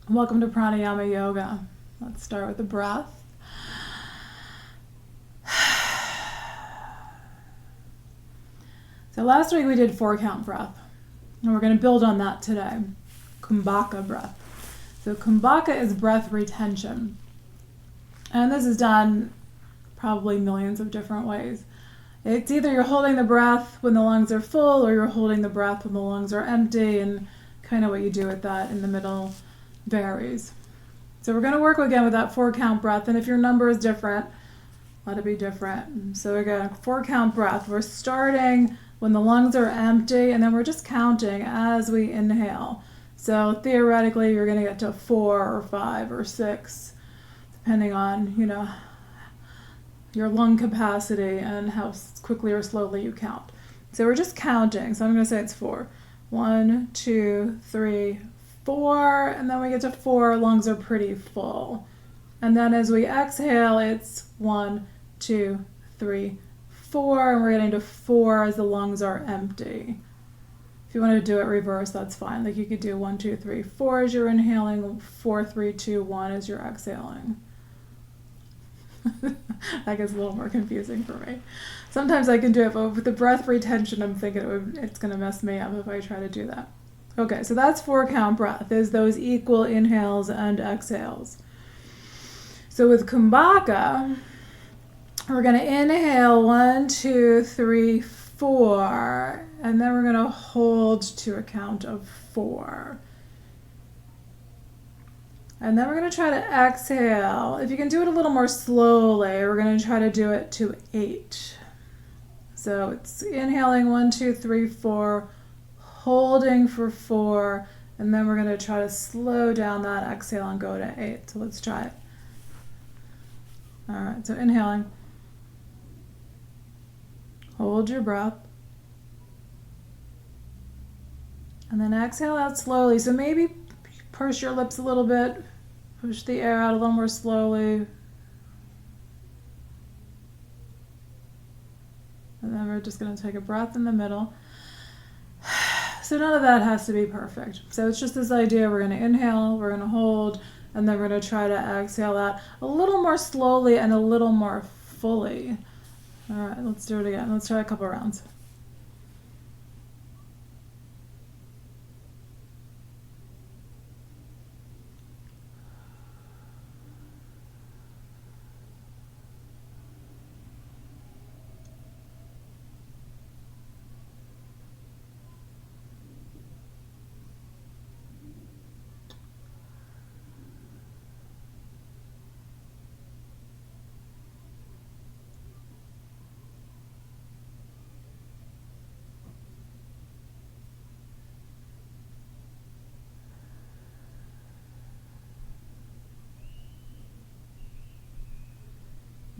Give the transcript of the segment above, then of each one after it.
Welcome to Pranayama Yoga. Let's start with the breath. So last week we did 4-count breath, and we're going to build on that today. Kumbhaka breath. So Kumbhaka is breath retention. And this is done probably millions of different ways. It's either you're holding the breath when the lungs are full or you're holding the breath when the lungs are empty, and kind of what you do with that in the middle varies. So we're going to work again with that 4-count breath, and if your number is different, let it be different. So again, 4-count breath. We're starting when the lungs are empty, and then we're just counting as we inhale. So theoretically, you're going to get to 4 or 5 or 6, depending on, your lung capacity and how quickly or slowly you count. So we're just counting. So I'm going to say it's 4. 1, 2, 3, 4, and then we get to 4, lungs are pretty full. And then as we exhale, it's 1, 2, 3, 4, and we're getting to 4 as the lungs are empty. If you want to do it reverse, that's fine. Like you could do 1, 2, 3, 4 as you're inhaling, 4, 3, 2, 1 as you're exhaling. That gets a little more confusing for me. Sometimes I can do it, but with the breath retention, I'm thinking it's going to mess me up if I try to do that. Okay, so that's 4-count breath, is those equal inhales and exhales. So with Kumbhaka, we're going to inhale 1, 2, 3, 4, and then we're going to hold to a count of 4. And then we're going to try to exhale. If you can do it a little more slowly, we're going to try to do it to 8. So it's inhaling 1, 2, 3, 4, holding for 4, and then we're going to try to slow down that exhale and go to 8. So let's try it. All right, so inhaling. Hold your breath. And then exhale out slowly. So maybe purse your lips a little bit. Push the air out a little more slowly. And then we're just going to take a breath in the middle. So none of that has to be perfect. So it's just this idea, we're going to inhale, we're going to hold, and then we're going to try to exhale out a little more slowly and a little more fully. All right, let's do it again. Let's try a couple rounds.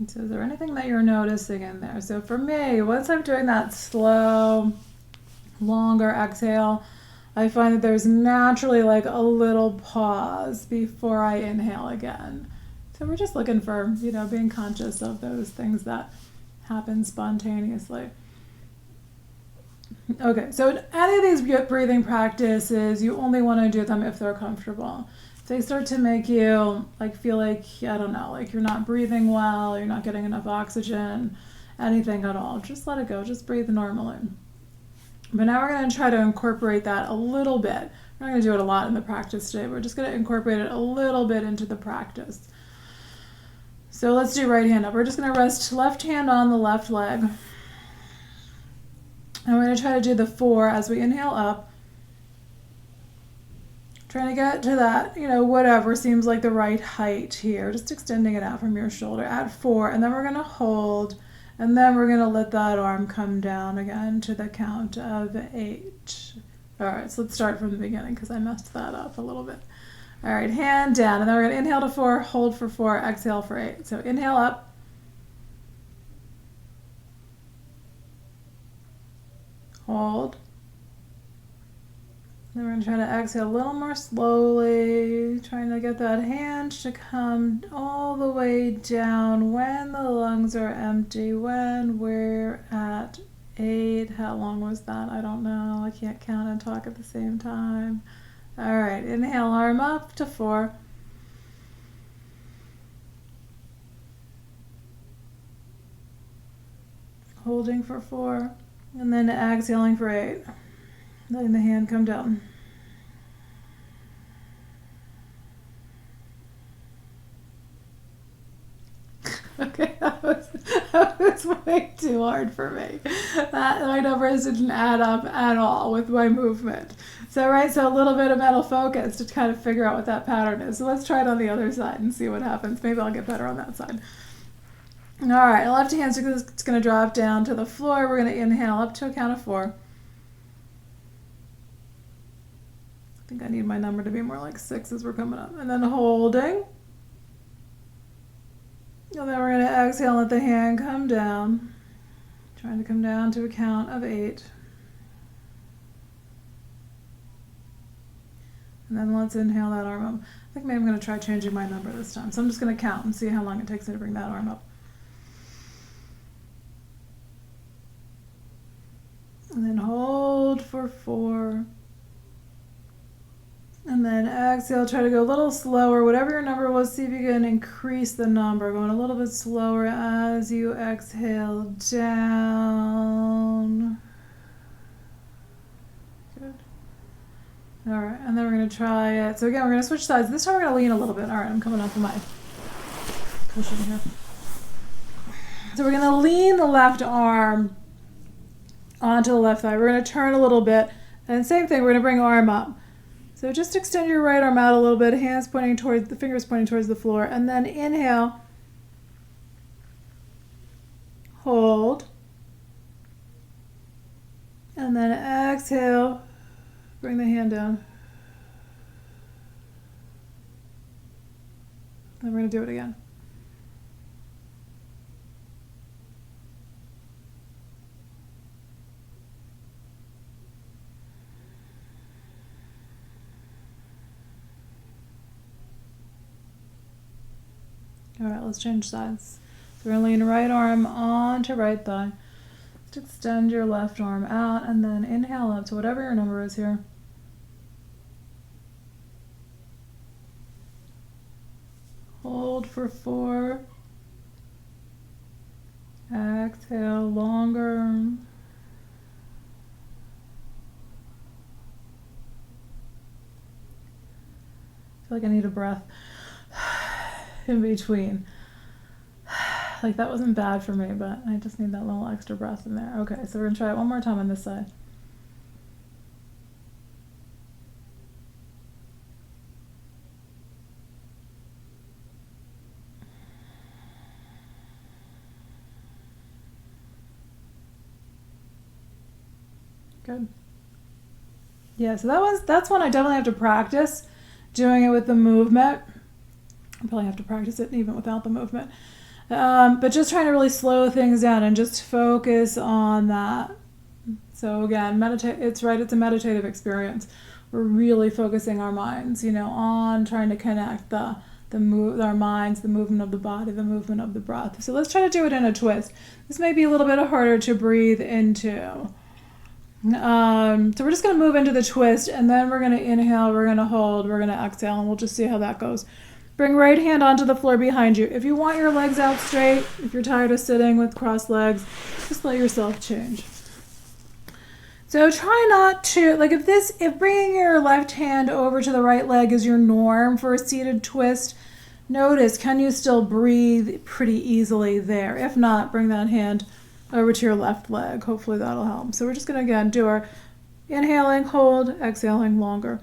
So is there anything that you're noticing in there? So for me, once I'm doing that slow, longer exhale, I find that there's naturally like a little pause before I inhale again. So we're just looking for, being conscious of those things that happen spontaneously. Okay, so any of these breathing practices, you only want to do them if they're comfortable. If they start to make you feel like, I don't know, like you're not breathing well, you're not getting enough oxygen, anything at all, just let it go. Just breathe normally. But now we're going to try to incorporate that a little bit. We're not going to do it a lot in the practice today. We're just going to incorporate it a little bit into the practice. So let's do right hand up. We're just going to rest left hand on the left leg. And we're going to try to do the 4 as we inhale up. Trying to get to that, whatever seems like the right height here. Just extending it out from your shoulder at 4. And then we're going to hold. And then we're going to let that arm come down again to the count of 8. All right, so let's start from the beginning because I messed that up a little bit. All right, hand down. And then we're going to inhale to 4, hold for 4, exhale for 8. So inhale up. Hold. Then we're going to try to exhale a little more slowly, trying to get that hand to come all the way down when the lungs are empty, when we're at 8. How long was that? I don't know. I can't count and talk at the same time. All right, inhale, arm up to 4. Holding for 4. And then exhaling for 8. Letting the hand come down. Okay, that was way too hard for me. My numbers didn't add up at all with my movement. So a little bit of mental focus to kind of figure out what that pattern is. So let's try it on the other side and see what happens. Maybe I'll get better on that side. All right, left hand's it's going to drop down to the floor. We're going to inhale up to a count of 4. I think I need my number to be more like 6 as we're coming up. And then holding. And then we're going to exhale and let the hand come down. Trying to come down to a count of 8. And then let's inhale that arm up. I think maybe I'm going to try changing my number this time. So I'm just going to count and see how long it takes me to bring that arm up. And then hold for 4. And then exhale, try to go a little slower. Whatever your number was, see if you can increase the number. Going a little bit slower as you exhale down. Good. All right, and then we're going to try it. So again, we're going to switch sides. This time we're going to lean a little bit. All right, I'm coming off of my cushion here. So we're going to lean the left arm onto the left thigh. We're going to turn a little bit. And same thing, we're going to bring arm up. So just extend your right arm out a little bit, hands pointing towards, the fingers pointing towards the floor, and then inhale, hold, and then exhale, bring the hand down. Then we're going to do it again. All right, let's change sides. So we're going to lean right arm onto right thigh. Just extend your left arm out and then inhale up to whatever your number is here. Hold for 4. Exhale longer. I feel like I need a breath in between. Like that wasn't bad for me, but I just need that little extra breath in there. Okay, so we're gonna try it one more time on this side. Good. Yeah, so that's one I definitely have to practice doing it with the movement. I probably have to practice it even without the movement. But just trying to really slow things down and just focus on that. So again, meditate. It's right. It's a meditative experience. We're really focusing our minds, on trying to connect our minds, the movement of the body, the movement of the breath. So let's try to do it in a twist. This may be a little bit harder to breathe into. So we're just going to move into the twist, and then we're going to inhale, we're going to hold, we're going to exhale, and we'll just see how that goes. Bring right hand onto the floor behind you. If you want your legs out straight, if you're tired of sitting with crossed legs, just let yourself change. So try not to, if bringing your left hand over to the right leg is your norm for a seated twist, notice, can you still breathe pretty easily there? If not, bring that hand over to your left leg. Hopefully that'll help. So we're just going to, again, do our inhaling, hold, exhaling longer.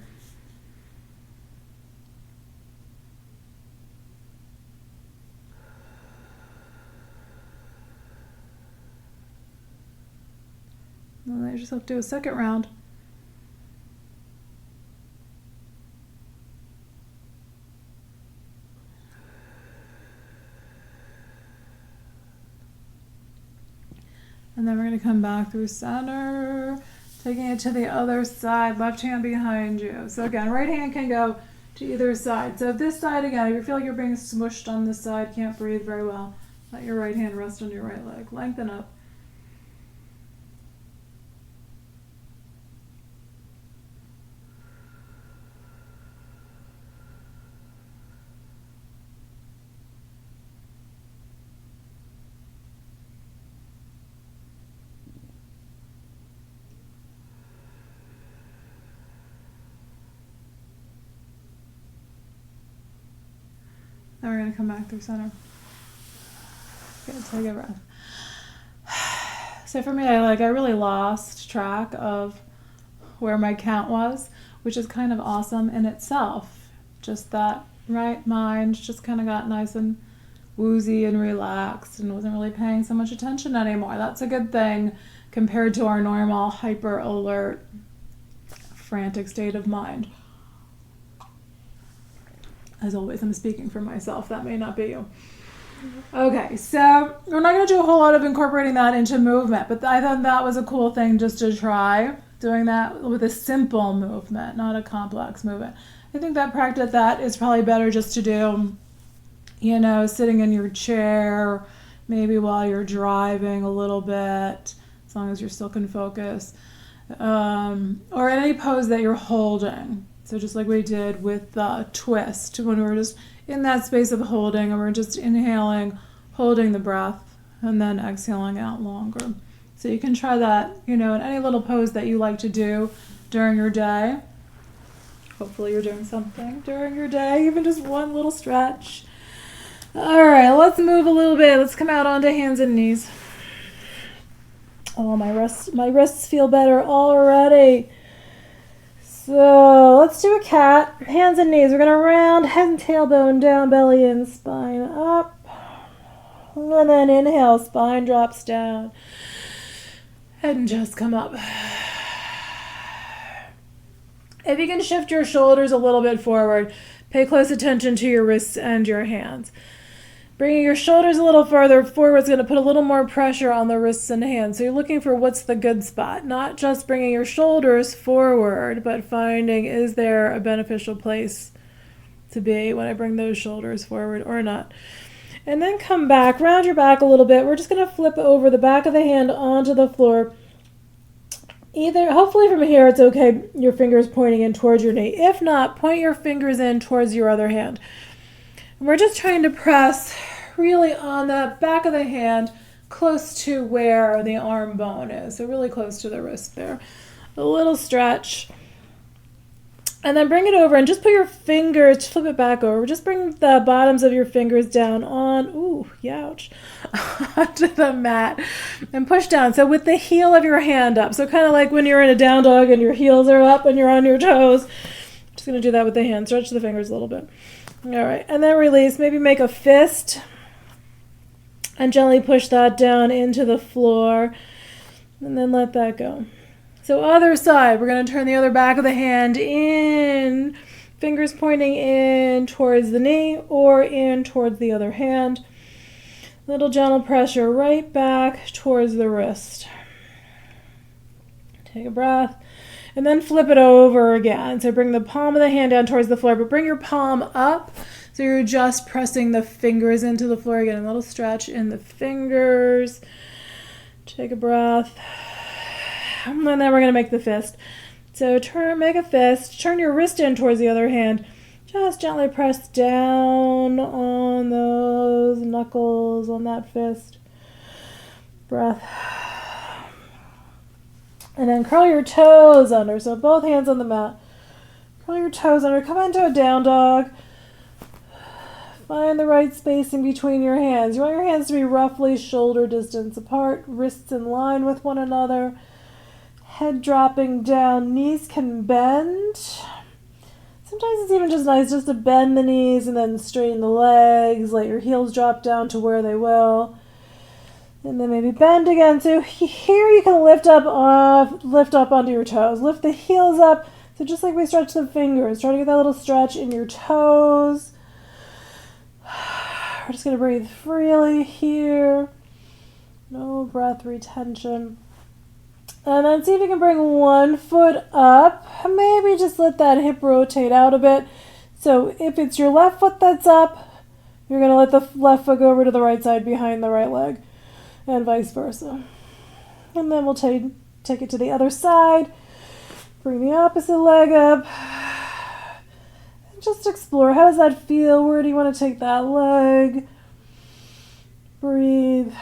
And let yourself do a second round. And then we're going to come back through center, taking it to the other side, left hand behind you. So again, right hand can go to either side. So this side, again, if you feel like you're being smushed on this side, can't breathe very well, let your right hand rest on your right leg. Lengthen up. Then we're going to come back through center. Good, take a breath. So for me, I really lost track of where my count was, which is kind of awesome in itself. Just that right mind just kind of got nice and woozy and relaxed and wasn't really paying so much attention anymore. That's a good thing compared to our normal hyper alert, frantic state of mind. As always, I'm speaking for myself. That may not be you. Okay, so we're not going to do a whole lot of incorporating that into movement, but I thought that was a cool thing just to try, doing that with a simple movement, not a complex movement. I think that practice that is probably better just to do, sitting in your chair, maybe while you're driving a little bit, as long as you still can focus, or any pose that you're holding. So just like we did with the twist, when we were just in that space of holding, and we're just inhaling, holding the breath, and then exhaling out longer. So you can try that, in any little pose that you like to do during your day. Hopefully you're doing something during your day, even just one little stretch. All right, let's move a little bit. Let's come out onto hands and knees. Oh, my wrists feel better already. So let's do a cat, hands and knees. We're going to round head and tailbone down, belly in, spine up. And then inhale, spine drops down. Head and chest come up. If you can shift your shoulders a little bit forward, pay close attention to your wrists and your hands. Bringing your shoulders a little farther forward is going to put a little more pressure on the wrists and hands. So you're looking for what's the good spot, not just bringing your shoulders forward, but finding, is there a beneficial place to be when I bring those shoulders forward or not. And then come back, round your back a little bit. We're just going to flip over the back of the hand onto the floor. Hopefully from here it's okay, your fingers pointing in towards your knee. If not, point your fingers in towards your other hand. We're just trying to press really on the back of the hand, close to where the arm bone is. So really close to the wrist there. A little stretch. And then bring it over and just put your fingers, flip it back over. Just bring the bottoms of your fingers down onto the mat and push down. So with the heel of your hand up. So kind of like when you're in a down dog and your heels are up and you're on your toes. Just going to do that with the hand. Stretch the fingers a little bit. All right, and then release. Maybe make a fist and gently push that down into the floor and then let that go. So other side, we're going to turn the other back of the hand in, fingers pointing in towards the knee or in towards the other hand. Little gentle pressure right back towards the wrist. Take a breath. And then flip it over again. So bring the palm of the hand down towards the floor, but bring your palm up. So you're just pressing the fingers into the floor again. A little stretch in the fingers. Take a breath. And then we're going to make the fist. So make a fist. Turn your wrist in towards the other hand. Just gently press down on those knuckles on that fist. Breath. And then curl your toes under. So both hands on the mat. Curl your toes under. Come into a down dog. Find the right spacing between your hands. You want your hands to be roughly shoulder distance apart. Wrists in line with one another. Head dropping down. Knees can bend. Sometimes it's even just nice just to bend the knees and then straighten the legs. Let your heels drop down to where they will. And then maybe bend again. So here you can lift up onto your toes. Lift the heels up. So just like we stretch the fingers, try to get that little stretch in your toes. We're just going to breathe freely here. No breath retention. And then see if you can bring one foot up. Maybe just let that hip rotate out a bit. So if it's your left foot that's up, you're going to let the left foot go over to the right side behind the right leg. And vice versa. And then we'll take it to the other side. Bring the opposite leg up. And just explore. How does that feel? Where do you want to take that leg? Breathe.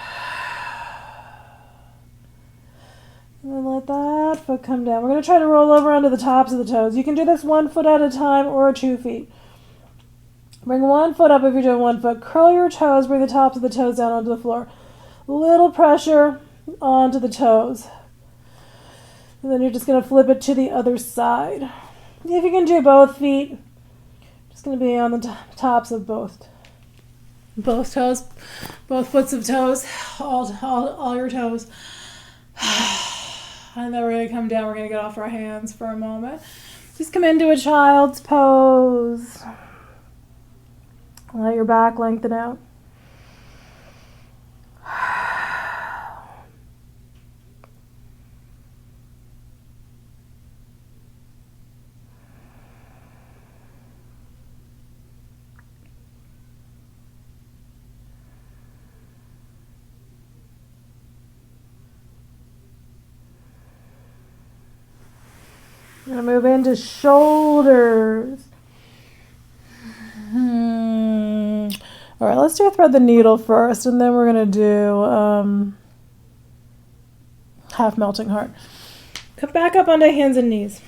And then let that foot come down. We're going to try to roll over onto the tops of the toes. You can do this 1 foot at a time or 2 feet. Bring one foot up if you're doing one foot. Curl your toes. Bring the tops of the toes down onto the floor. Little pressure onto the toes. And then you're just going to flip it to the other side. If you can do both feet, just going to be on the tops of both toes, both foots of toes, all your toes. And then we're going to come down. We're going to get off our hands for a moment. Just come into a child's pose. Let your back lengthen out. I'm going to move into shoulders. All right, let's do thread the needle first, and then we're going to do half melting heart. Come back up onto hands and knees.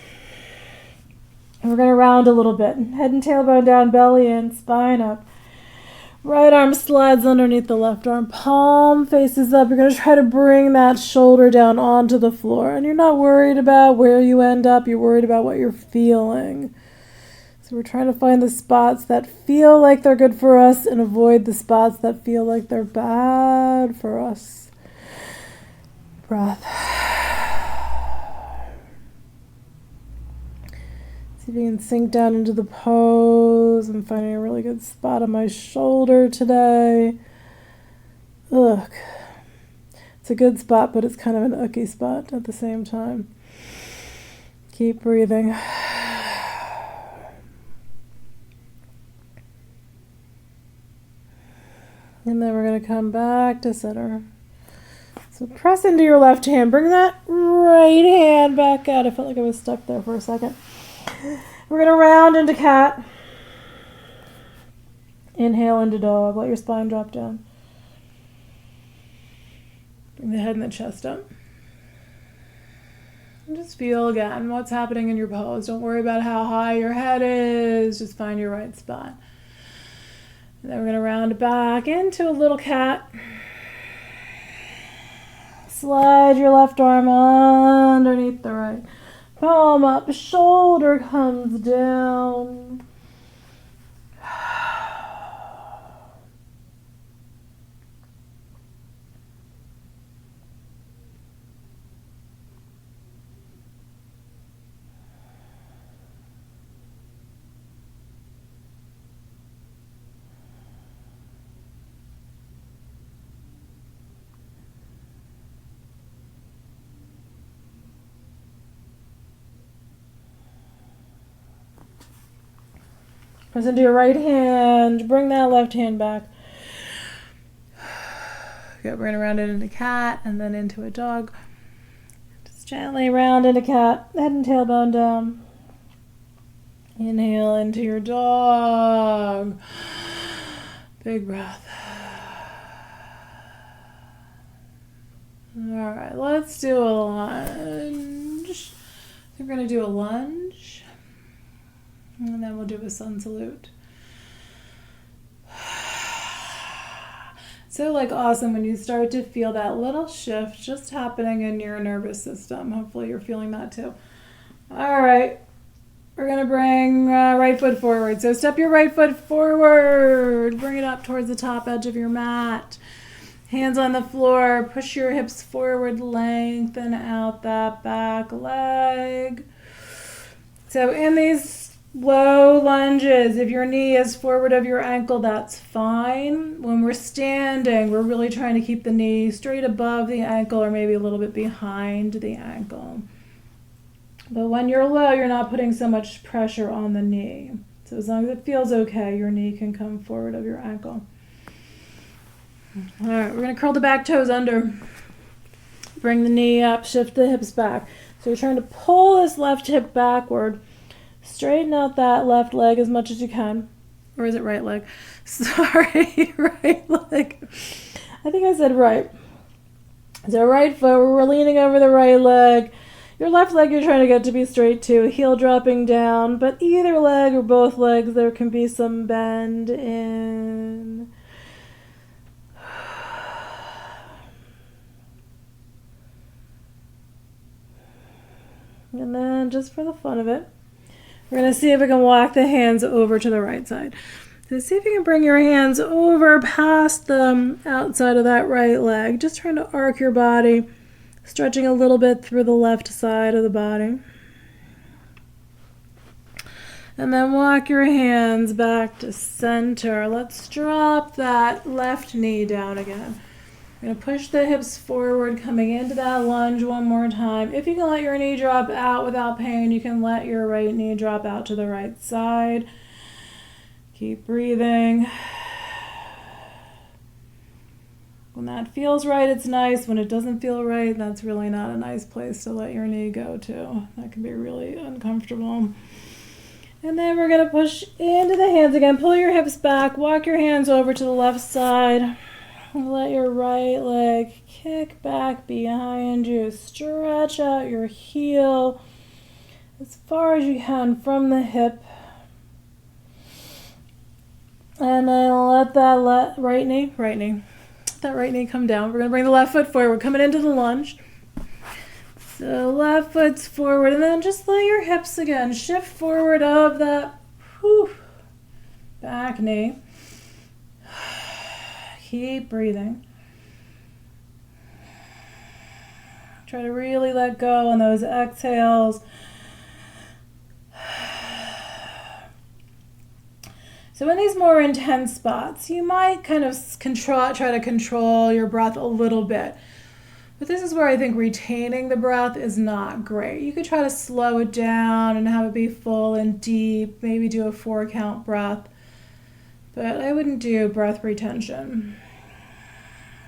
And we're going to round a little bit. Head and tailbone down, belly in, spine up. Right arm slides underneath the left arm. Palm faces up. You're going to try to bring that shoulder down onto the floor. And you're not worried about where you end up. You're worried about what you're feeling. So we're trying to find the spots that feel like they're good for us and avoid the spots that feel like they're bad for us. Breath. See if you can sink down into the pose. I'm finding a really good spot on my shoulder today. Look. It's a good spot, but it's kind of an icky spot at the same time. Keep breathing. And then we're going to come back to center. So press into your left hand. Bring that right hand back out. I felt like I was stuck there for a second. We're going to round into cat. Inhale into dog. Let your spine drop down. Bring the head and the chest up. And just feel again what's happening in your pose. Don't worry about how high your head is. Just find your right spot. And then we're going to round it back into a little cat. Slide your left arm underneath the right. Palm up, shoulder comes down. Press into your right hand. Bring that left hand back. Good. We're going to round it into cat and then into a dog. Just gently round into cat. Head and tailbone down. Inhale into your dog. Big breath. All right, let's do a lunge. We're going to do a lunge. And then we'll do a sun salute. So awesome when you start to feel that little shift just happening in your nervous system. Hopefully you're feeling that too. All right. We're going to bring right foot forward. So step your right foot forward. Bring it up towards the top edge of your mat. Hands on the floor. Push your hips forward. Lengthen out that back leg. So in these low lunges, if your knee is forward of your ankle, that's fine. When we're standing, we're really trying to keep the knee straight above the ankle or maybe a little bit behind the ankle. But when you're low, you're not putting so much pressure on the knee. So as long as it feels okay, your knee can come forward of your ankle. All right, we're going to curl the back toes under. Bring the knee up, shift the hips back. So you're trying to pull this left hip backward. Straighten out that left leg as much as you can. Or is it right leg? Sorry, right leg. I think I said right. So right foot, we're leaning over the right leg. Your left leg you're trying to get to be straight too, heel dropping down, but either leg or both legs there can be some bend in. And then just for the fun of it, we're going to see if we can walk the hands over to the right side. So see if you can bring your hands over past the outside of that right leg, just trying to arc your body, stretching a little bit through the left side of the body. And then walk your hands back to center. Let's drop that left knee down again. We're going to push the hips forward, coming into that lunge one more time. If you can let your knee drop out without pain, you can let your right knee drop out to the right side. Keep breathing. When that feels right, it's nice. When it doesn't feel right, that's really not a nice place to let your knee go to. That can be really uncomfortable. And then we're going to push into the hands again. Pull your hips back. Walk your hands over to the left side. Let your right leg kick back behind you. Stretch out your heel as far as you can from the hip. And then let that right knee come down. We're going to bring the left foot forward, coming into the lunge. So left foot's forward, and then just let your hips again shift forward of that back knee. Keep breathing. Try to really let go on those exhales. So in these more intense spots, you might kind of try to control your breath a little bit. But this is where I think retaining the breath is not great. You could try to slow it down and have it be full and deep, maybe do a 4-count breath. But I wouldn't do breath retention.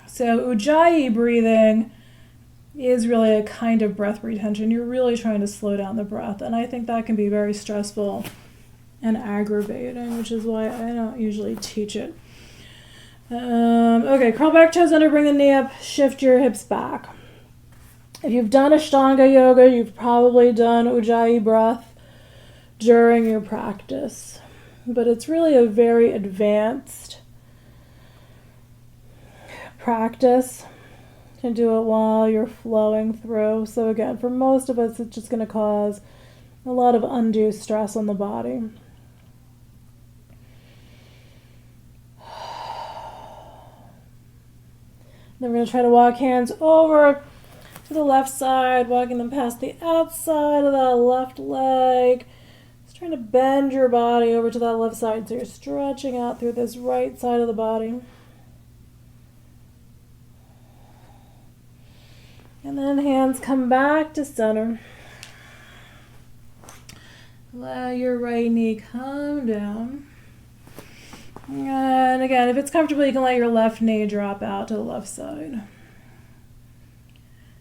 So Ujjayi breathing is really a kind of breath retention. You're really trying to slow down the breath, and I think that can be very stressful and aggravating, which is why I don't usually teach it. Okay, curl back toes under, bring the knee up, shift your hips back. If you've done Ashtanga yoga, you've probably done Ujjayi breath during your practice, but it's really a very advanced practice. You can do it while you're flowing through. So again, for most of us, it's just going to cause a lot of undue stress on the body. Then we're going to try to walk hands over to the left side, walking them past the outside of that left leg. Just trying to bend your body over to that left side so you're stretching out through this right side of the body. And then hands come back to center. Allow your right knee come down. And again, if it's comfortable, you can let your left knee drop out to the left side.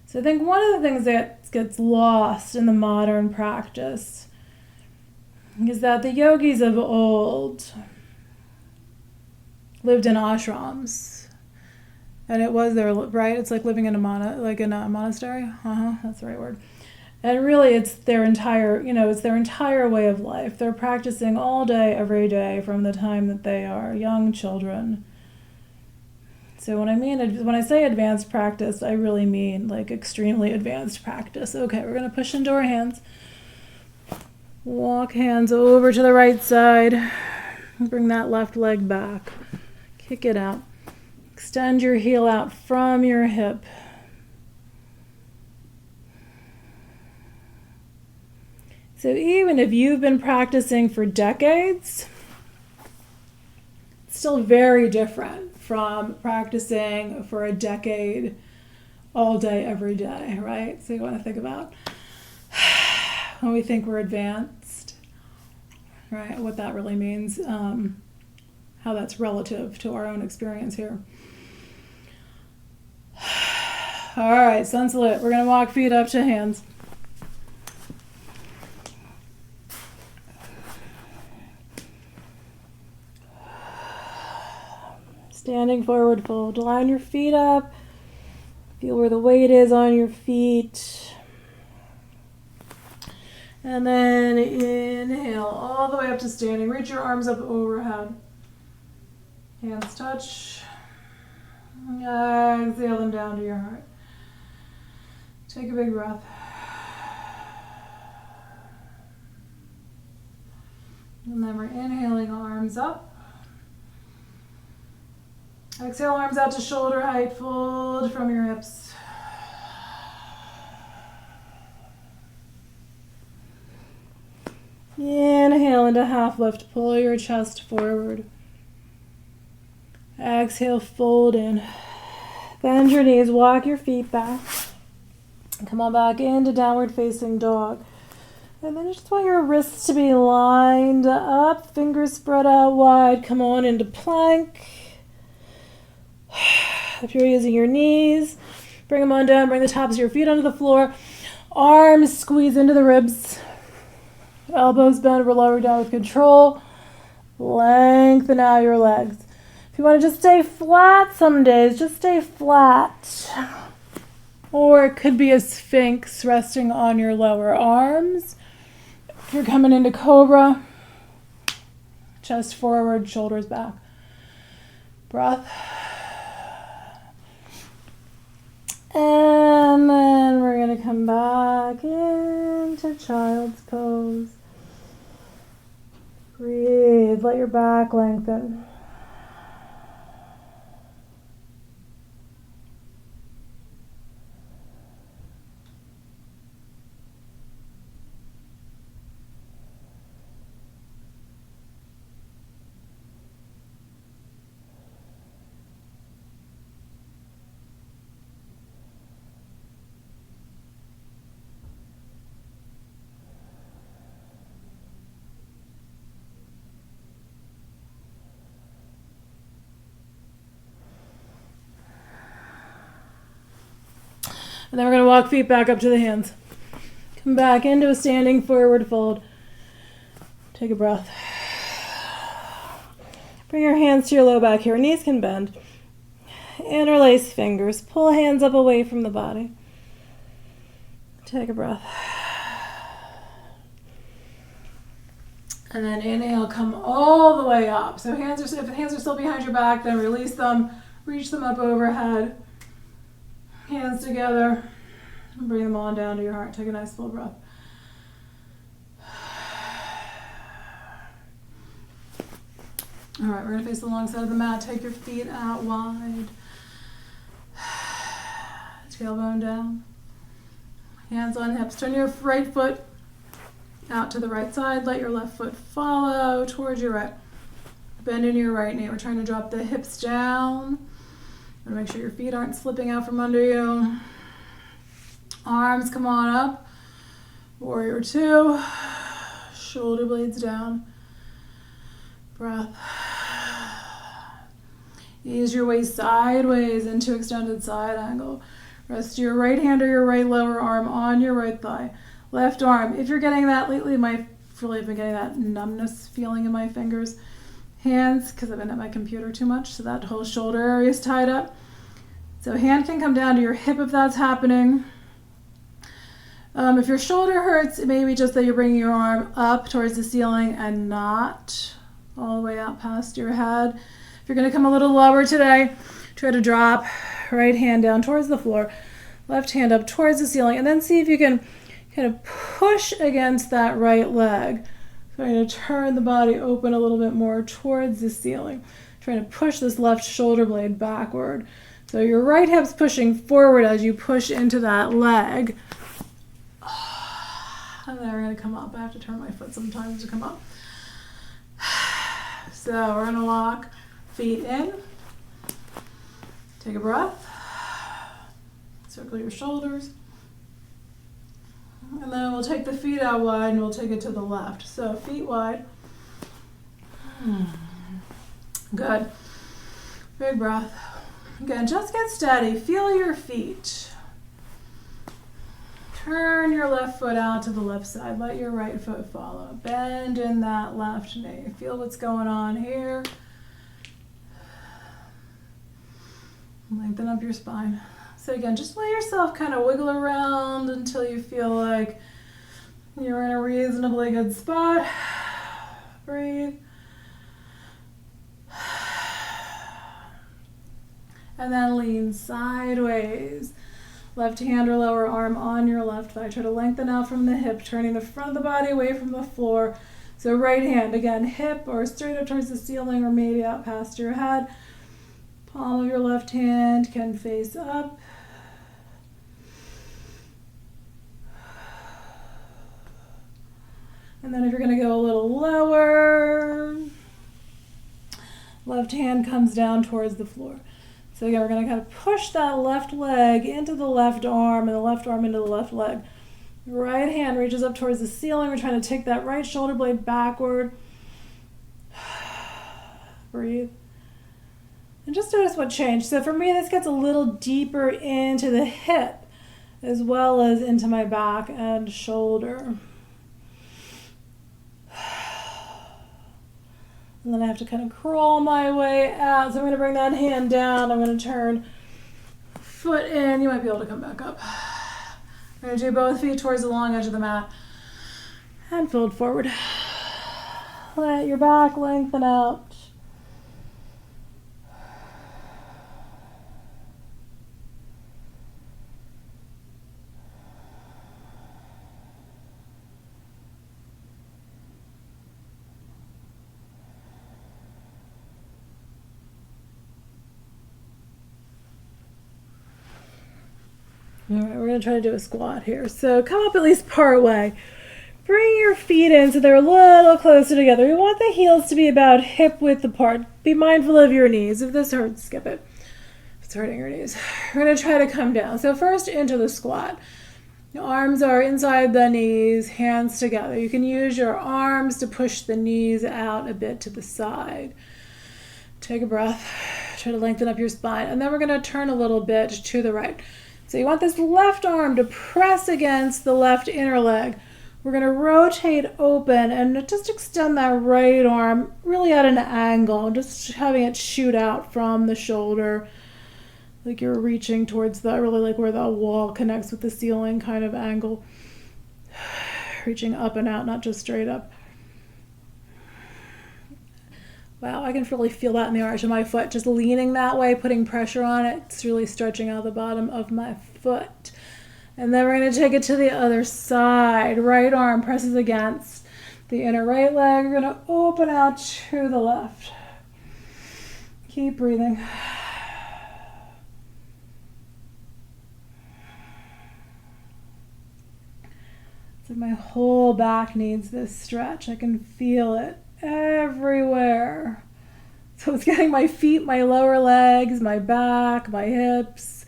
So I think one of the things that gets lost in the modern practice is that the yogis of old lived in ashrams. And it was their, right? It's like living in a monastery. That's the right word. And really, it's their entire way of life. They're practicing all day, every day, from the time that they are young children. So when I say advanced practice, I really mean like extremely advanced practice. Okay, we're going to push into our hands. Walk hands over to the right side. Bring that left leg back. Kick it out. Extend your heel out from your hip. So even if you've been practicing for decades, it's still very different from practicing for a decade all day, every day, right? So you want to think about when we think we're advanced, right? What that really means, how that's relative to our own experience here. All right, sun salute. We're going to walk feet up to hands. Standing forward fold. Line your feet up. Feel where the weight is on your feet. And then inhale all the way up to standing. Reach your arms up overhead. Hands touch. Exhale them down to your heart. Take a big breath. And then we're inhaling, arms up. Exhale, arms out to shoulder height, fold from your hips. Inhale into half lift, pull your chest forward. Exhale, fold in. Bend your knees, walk your feet back. Come on back into downward facing dog. And then you just want your wrists to be lined up, fingers spread out wide. Come on into plank. If you're using your knees, bring them on down, bring the tops of your feet onto the floor. Arms squeeze into the ribs. Elbows bend, we're lower down with control. Lengthen out your legs. If you want to just stay flat some days, just stay flat. Or it could be a sphinx resting on your lower arms. If you're coming into cobra, chest forward, shoulders back. Breath. And then we're going to come back into child's pose. Breathe, let your back lengthen. And then we're going to walk feet back up to the hands. Come back into a standing forward fold. Take a breath. Bring your hands to your low back here. Knees can bend. Interlace fingers. Pull hands up away from the body. Take a breath. And then inhale, come all the way up. So if the hands are still behind your back, then release them. Reach them up overhead. Hands together, and bring them on down to your heart. Take a nice full breath. All right, we're going to face the long side of the mat. Take your feet out wide. Tailbone down. Hands on hips. Turn your right foot out to the right side. Let your left foot follow towards your right. Bend in your right knee. We're trying to drop the hips down. Make sure your feet aren't slipping out from under you. Arms come on up. Warrior two. Shoulder blades down. Breath. Ease your way sideways into extended side angle. Rest your right hand or your right lower arm on your right thigh. Left arm. If you're getting that lately, I've really been getting that numbness feeling in my fingers. Hands, because I've been at my computer too much, so that whole shoulder area is tied up. So hand can come down to your hip if that's happening. If your shoulder hurts, it may be just that you're bringing your arm up towards the ceiling and not all the way out past your head. If you're going to come a little lower today, try to drop right hand down towards the floor, left hand up towards the ceiling, and then see if you can kind of push against that right leg. Trying to turn the body open a little bit more towards the ceiling. Trying to push this left shoulder blade backward. So your right hip's pushing forward as you push into that leg. And then we're going to come up. I have to turn my foot sometimes to come up. So we're going to lock feet in. Take a breath. Circle your shoulders. And then we'll take the feet out wide and we'll take it to the left. So feet wide. Good. Big breath. Again, just get steady. Feel your feet. Turn your left foot out to the left side. Let your right foot follow. Bend in that left knee. Feel what's going on here. Lengthen up your spine. So again, just let yourself kind of wiggle around until you feel like You're in a reasonably good spot. Breathe. And then lean sideways. Left hand or lower arm on your left thigh. Try to lengthen out from the hip, turning the front of the body away from the floor. So right hand, again, hip or straight up towards the ceiling or maybe out past your head. Palm of your left hand can face up. And then if you're going to go a little lower, left hand comes down towards the floor. So again, we're going to kind of push that left leg into the left arm and the left arm into the left leg. Right hand reaches up towards the ceiling. We're trying to take that right shoulder blade backward. Breathe. And just notice what changed. So for me, this gets a little deeper into the hip as well as into my back and shoulder. And then I have to kind of crawl my way out. So I'm going to bring that hand down. I'm going to turn foot in. You might be able to come back up. I'm going to do both feet towards the long edge of the mat. And fold forward. Let your back lengthen out. All right, we're going to try to do a squat here. So come up at least part way. Bring your feet in so they're a little closer together. You want the heels to be about hip width apart. Be mindful of your knees. If this hurts, skip it. If it's hurting your knees. We're going to try to come down. So first into the squat. Your arms are inside the knees, hands together. You can use your arms to push the knees out a bit to the side. Take a breath. Try to lengthen up your spine. And then we're going to turn a little bit to the right. So you want this left arm to press against the left inner leg. We're going to rotate open and just extend that right arm really at an angle, just having it shoot out from the shoulder, like you're reaching towards the, really like where the wall connects with the ceiling kind of angle. Reaching up and out, not just straight up. Wow, I can really feel that in the arch of my foot. Just leaning that way, putting pressure on it. It's really stretching out the bottom of my foot. And then we're going to take it to the other side. Right arm presses against the inner right leg. We're going to open out to the left. Keep breathing. So my whole back needs this stretch. I can feel it everywhere. So it's getting my feet, my lower legs, my back, my hips.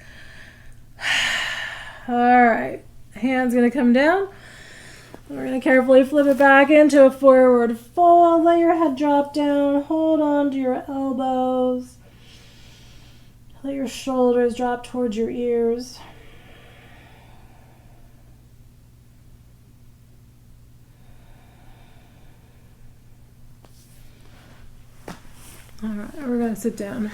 All right, hands gonna come down. We're gonna carefully flip it back into a forward fold. Let your head drop down. Hold on to your elbows. Let your shoulders drop towards your ears. All right, we're going to sit down.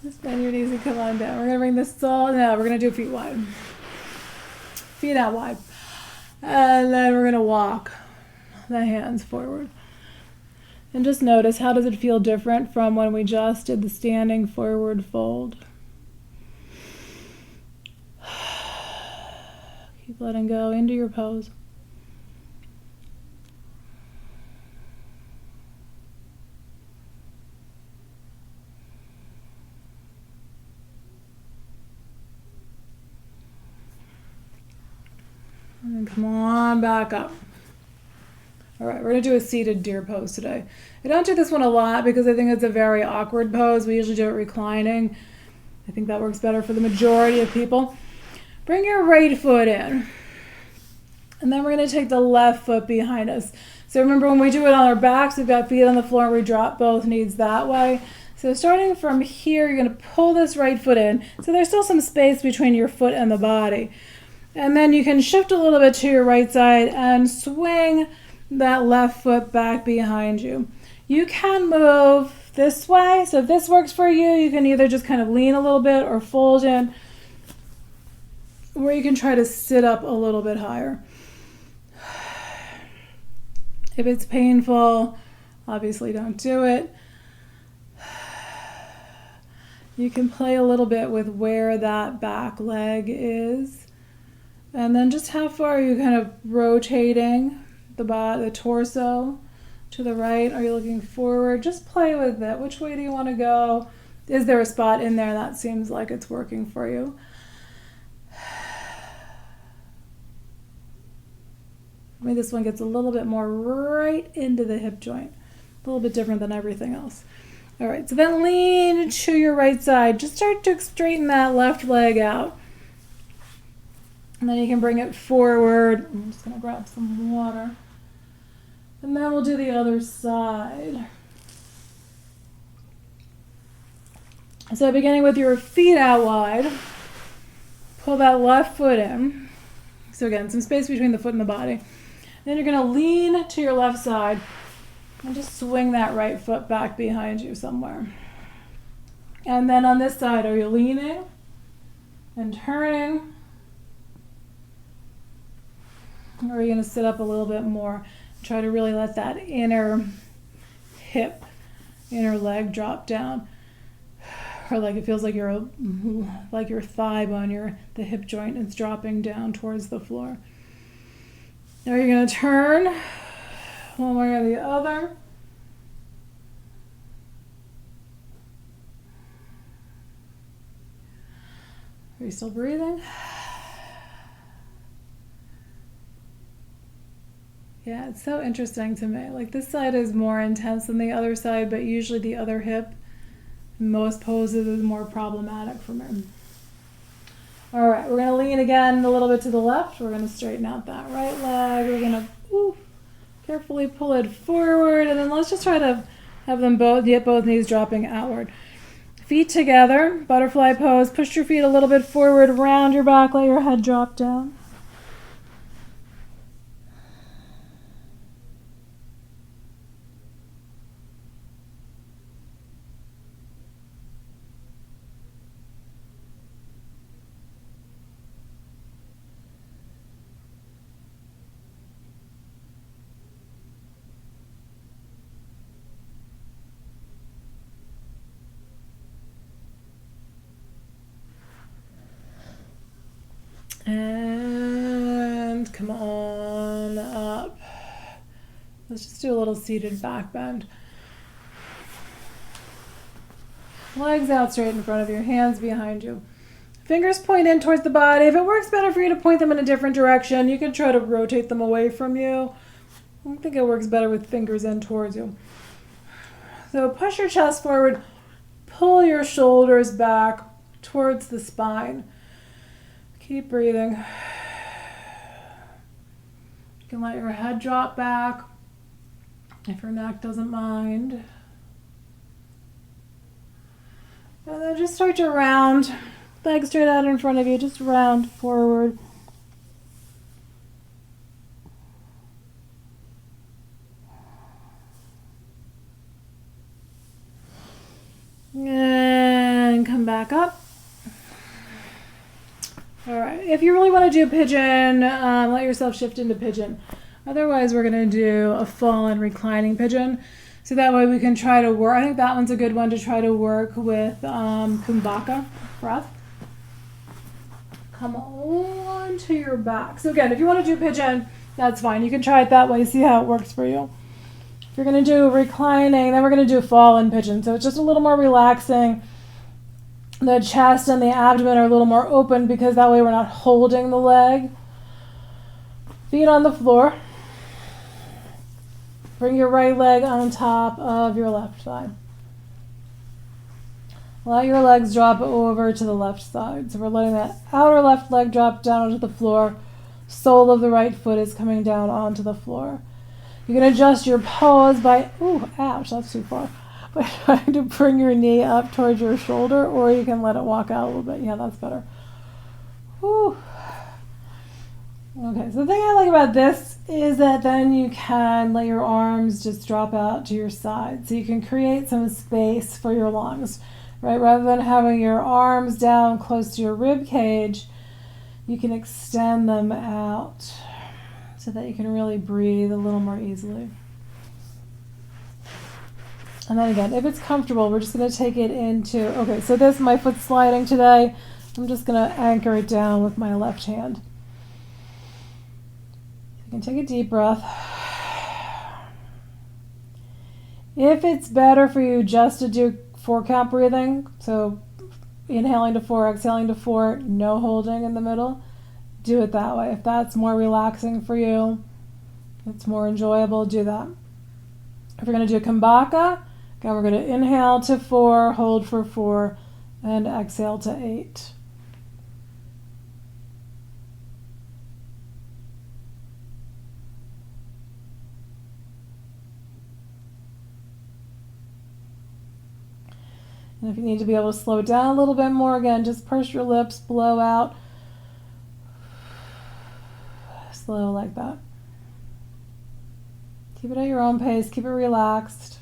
Just bend your knees and come on down. We're going to bring this all down. We're going to do feet wide. Feet out wide. And then we're going to walk the hands forward. And just notice, how does it feel different from when we just did the standing forward fold? Keep letting go into your pose. And then come on back up. All right, we're going to do a seated deer pose today. I don't do this one a lot because I think it's a very awkward pose. We usually do it reclining. I think that works better for the majority of people. Bring your right foot in. And then we're going to take the left foot behind us. So remember, when we do it on our backs, we've got feet on the floor and we drop both knees that way. So starting from here, you're going to pull this right foot in. So there's still some space between your foot and the body. And then you can shift a little bit to your right side and swing that left foot back behind you. You can move this way. So if this works for you, you can either just kind of lean a little bit or fold in, or you can try to sit up a little bit higher. If it's painful, obviously don't do it. You can play a little bit with where that back leg is. And then just how far are you kind of rotating the torso to the right? Are you looking forward? Just play with it. Which way do you want to go? Is there a spot in there that seems like it's working for you? I mean, this one gets a little bit more right into the hip joint. A little bit different than everything else. All right, so then lean to your right side. Just start to straighten that left leg out. And then you can bring it forward. I'm just going to grab some water. And then we'll do the other side. So beginning with your feet out wide, pull that left foot in. So again, some space between the foot and the body. Then you're going to lean to your left side and just swing that right foot back behind you somewhere. And then on this side, are you leaning and turning? Or are you going to sit up a little bit more? Try to really let that inner hip, inner leg drop down. Or like it feels like your thigh bone, the hip joint is dropping down towards the floor. Now you're going to turn one way or the other. Are you still breathing? Yeah, it's so interesting to me. Like this side is more intense than the other side, but usually the other hip in most poses is more problematic for me. All right, we're going to lean again a little bit to the left. We're going to straighten out that right leg. We're going to carefully pull it forward, and then let's just try to have them get both knees dropping outward. Feet together, butterfly pose. Push your feet a little bit forward, round your back, let your head drop down. And come on up. Let's just do a little seated back bend. Legs out straight in front of you, hands behind you. Fingers point in towards the body. If it works better for you to point them in a different direction, you can try to rotate them away from you. I think it works better with fingers in towards you. So push your chest forward, pull your shoulders back towards the spine. Keep breathing. You can let your head drop back if your neck doesn't mind. And then just start to round. Legs straight out in front of you. Just round forward. And come back up. All right, if you really want to do pigeon, let yourself shift into pigeon. Otherwise, we're going to do a fallen reclining pigeon. So that way we can try to work. I think that one's a good one to try to work with kumbhaka breath. Come on to your back. So again, if you want to do pigeon, that's fine. You can try it that way, see how it works for you. If you're going to do reclining, then we're going to do fallen pigeon. So it's just a little more relaxing. The chest and the abdomen are a little more open because that way we're not holding the leg. Feet on the floor. Bring your right leg on top of your left side. Let your legs drop over to the left side. So we're letting that outer left leg drop down onto the floor. Sole of the right foot is coming down onto the floor. You can adjust your pose by, ooh, ouch, that's too far. By trying to bring your knee up towards your shoulder, or you can let it walk out a little bit. Yeah, that's better. Whew. Okay, so the thing I like about this is that then you can let your arms just drop out to your side. So you can create some space for your lungs, right? Rather than having your arms down close to your rib cage, you can extend them out so that you can really breathe a little more easily. And then again, if it's comfortable, we're just going to take it into, okay, so this, my foot's sliding today. I'm just going to anchor it down with my left hand. You can take a deep breath. If it's better for you just to do 4-count breathing, so inhaling to 4, exhaling to 4, no holding in the middle, do it that way. If that's more relaxing for you, it's more enjoyable, do that. If we're going to do Kumbhaka, again, we're going to inhale to 4, hold for 4, and exhale to 8. And if you need to be able to slow it down a little bit more, again, just purse your lips, blow out. Slow like that. Keep it at your own pace, keep it relaxed.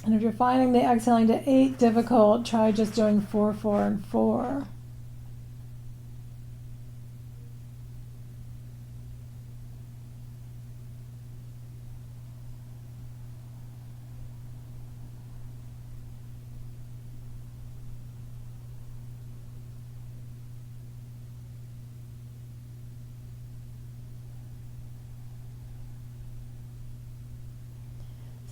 And if you're finding the exhaling to 8 difficult, try just doing 4, 4, and 4.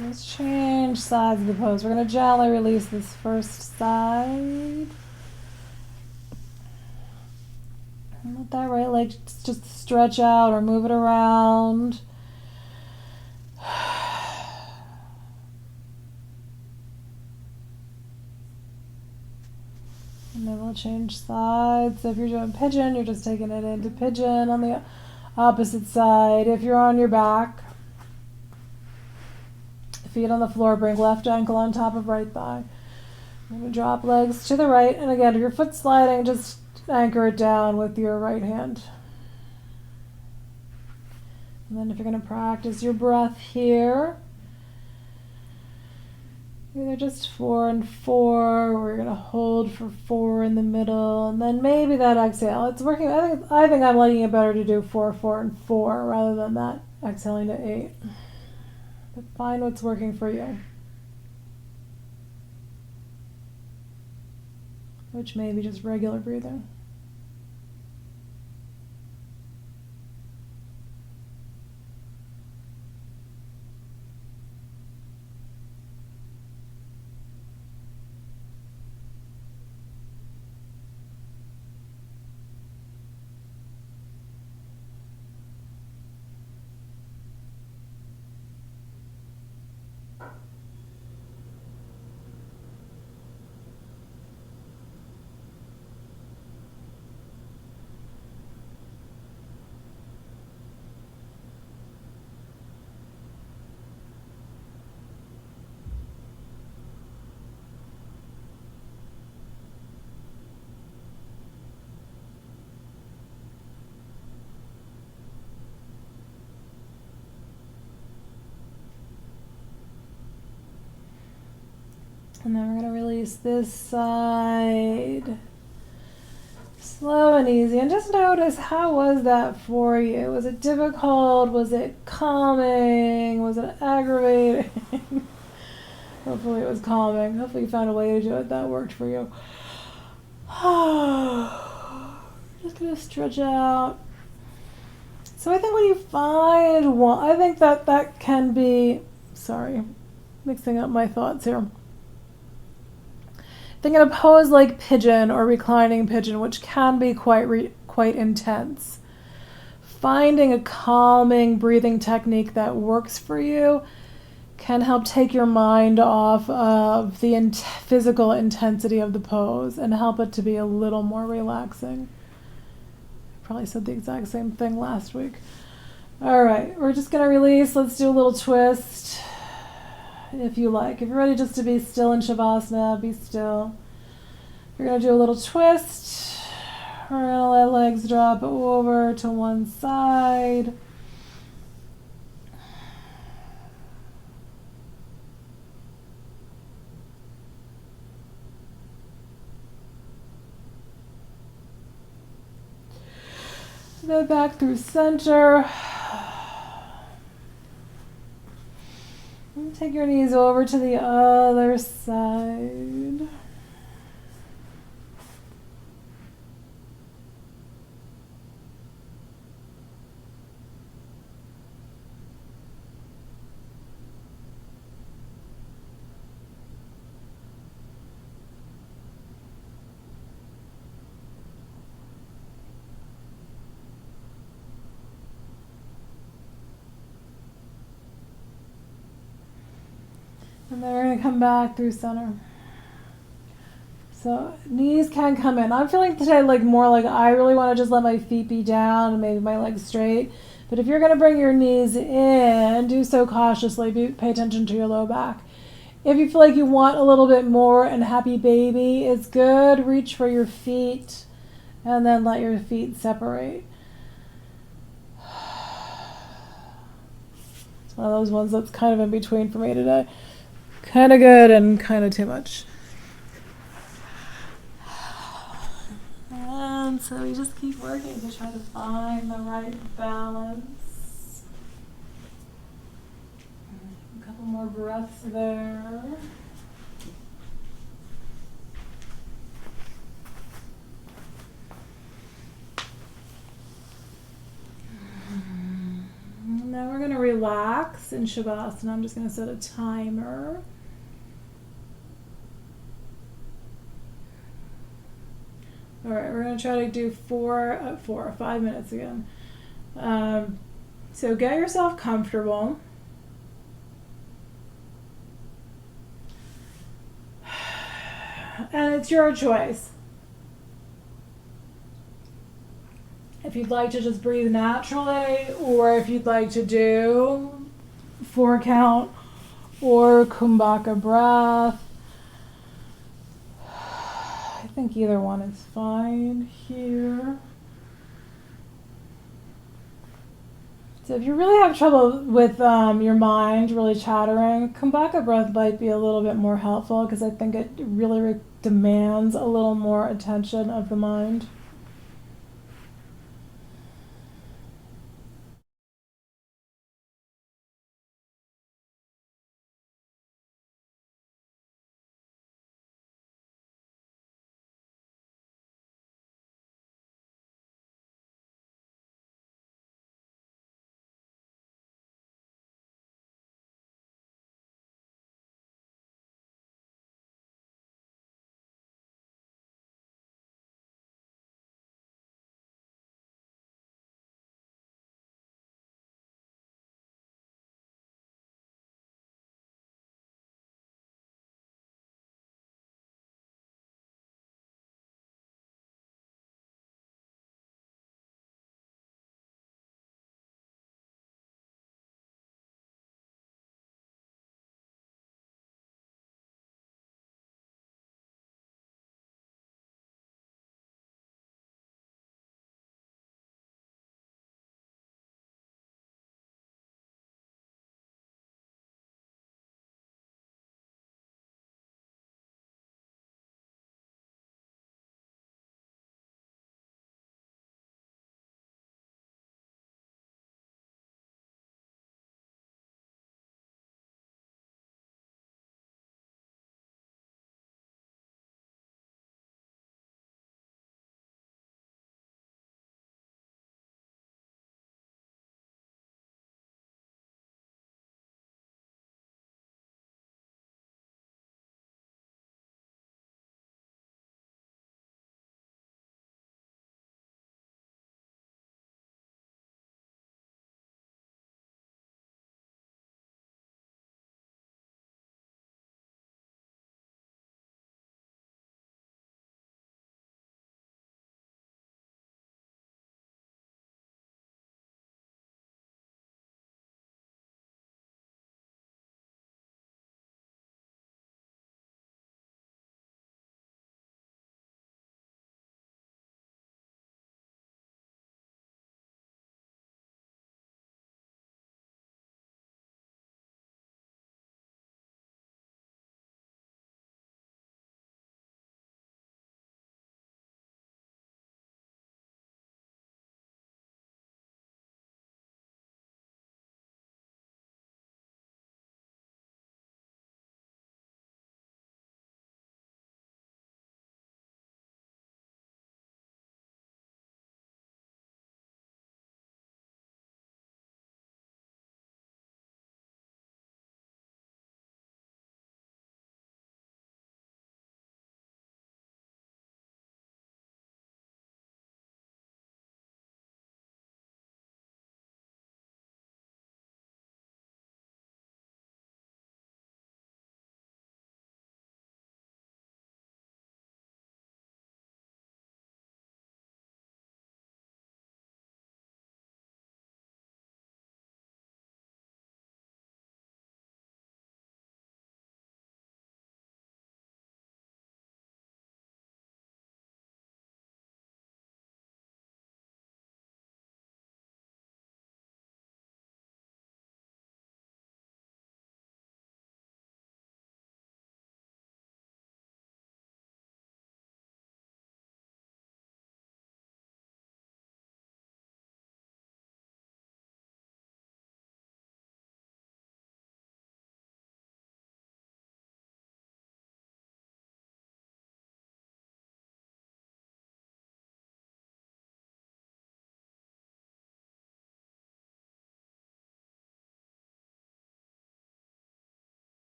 Let's change sides of the pose. We're going to gently release this first side. And let that right leg just stretch out or move it around. And then we'll change sides. So if you're doing pigeon, you're just taking it into pigeon on the opposite side. If you're on your back, feet on the floor, bring left ankle on top of right thigh. You're going to drop legs to the right. And again, if your foot's sliding, just anchor it down with your right hand. And then if you're going to practice your breath here, either just 4 and 4, or you're going to hold for 4 in the middle, and then maybe that exhale. It's working. I think I'm liking it better to do 4, 4, and 4 rather than that exhaling to 8. But find what's working for you, which may be just regular breathing. And then we're going to release this side. Slow and easy. And just notice, how was that for you? Was it difficult? Was it calming? Was it aggravating? Hopefully it was calming. Hopefully you found a way to do it that worked for you. Just going to stretch out. So I think when you find one, I think that can be, sorry, mixing up my thoughts here. Think in a pose like pigeon or reclining pigeon, which can be quite intense. Finding a calming breathing technique that works for you can help take your mind off of the physical intensity of the pose and help it to be a little more relaxing. I probably said the exact same thing last week. All right, we're just going to release. Let's do a little twist. if you like. If you're ready just to be still in Shavasana, be still. You're going to do a little twist. We're going to let legs drop over to one side. Then back through center. And take your knees over to the other side. And then we're going to come back through center. So knees can come in. I'm feeling today like more like I really want to just let my feet be down and maybe my legs straight. But if you're going to bring your knees in, do so cautiously. Pay attention to your low back. If you feel like you want a little bit more and happy baby is good, reach for your feet and then let your feet separate. It's one of those ones that's kind of in between for me today. Kind of good and kind of too much. And so we just keep working to try to find the right balance. A couple more breaths there. Now we're going to relax in Shavasana. I'm just going to set a timer. All right, we're going to try to do 5 minutes again. So get yourself comfortable. And it's your choice. If you'd like to just breathe naturally, or if you'd like to do 4 count or Kumbhaka breath. I think either one is fine here. So if you really have trouble with your mind really chattering, Kumbhaka breath might be a little bit more helpful because I think it really demands a little more attention of the mind.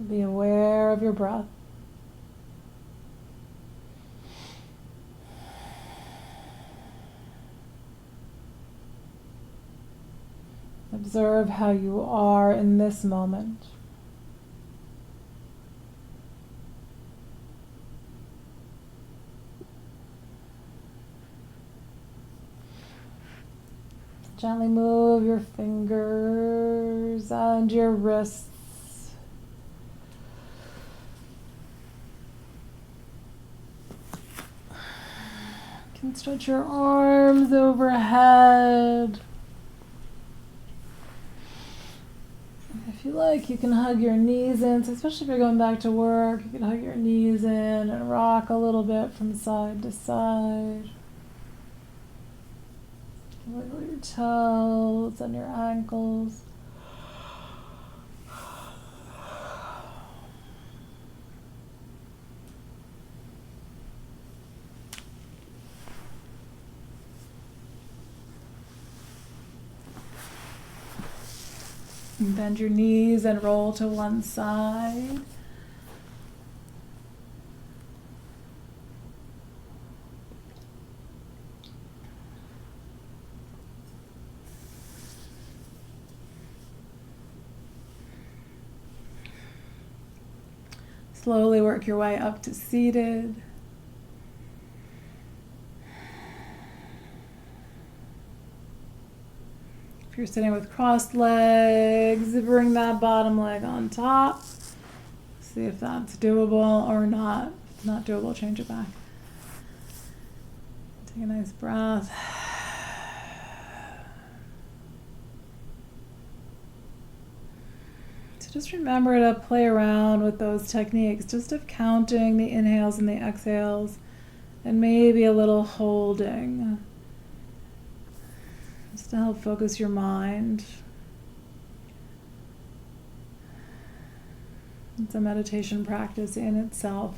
Be aware of your breath. Observe how you are in this moment. Gently move your fingers and your wrists. You can stretch your arms overhead. If you like, you can hug your knees in, so especially if you're going back to work, you can hug your knees in and rock a little bit from side to side. Wiggle your toes and your ankles. And bend your knees and roll to one side. Slowly work your way up to seated. If you're sitting with crossed legs, bring that bottom leg on top. See if that's doable or not. If it's not doable, change it back. Take a nice breath. So just remember to play around with those techniques, just of counting the inhales and the exhales, and maybe a little holding. Just to help focus your mind. It's a meditation practice in itself.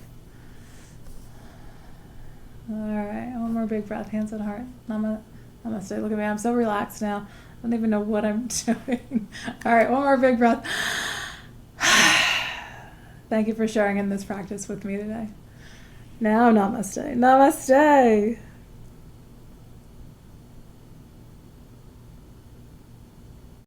All right, one more big breath, hands on heart. Namaste. Look at me, I'm so relaxed now. I don't even know what I'm doing. All right, one more big breath. Thank you for sharing in this practice with me today. Now, namaste. Namaste.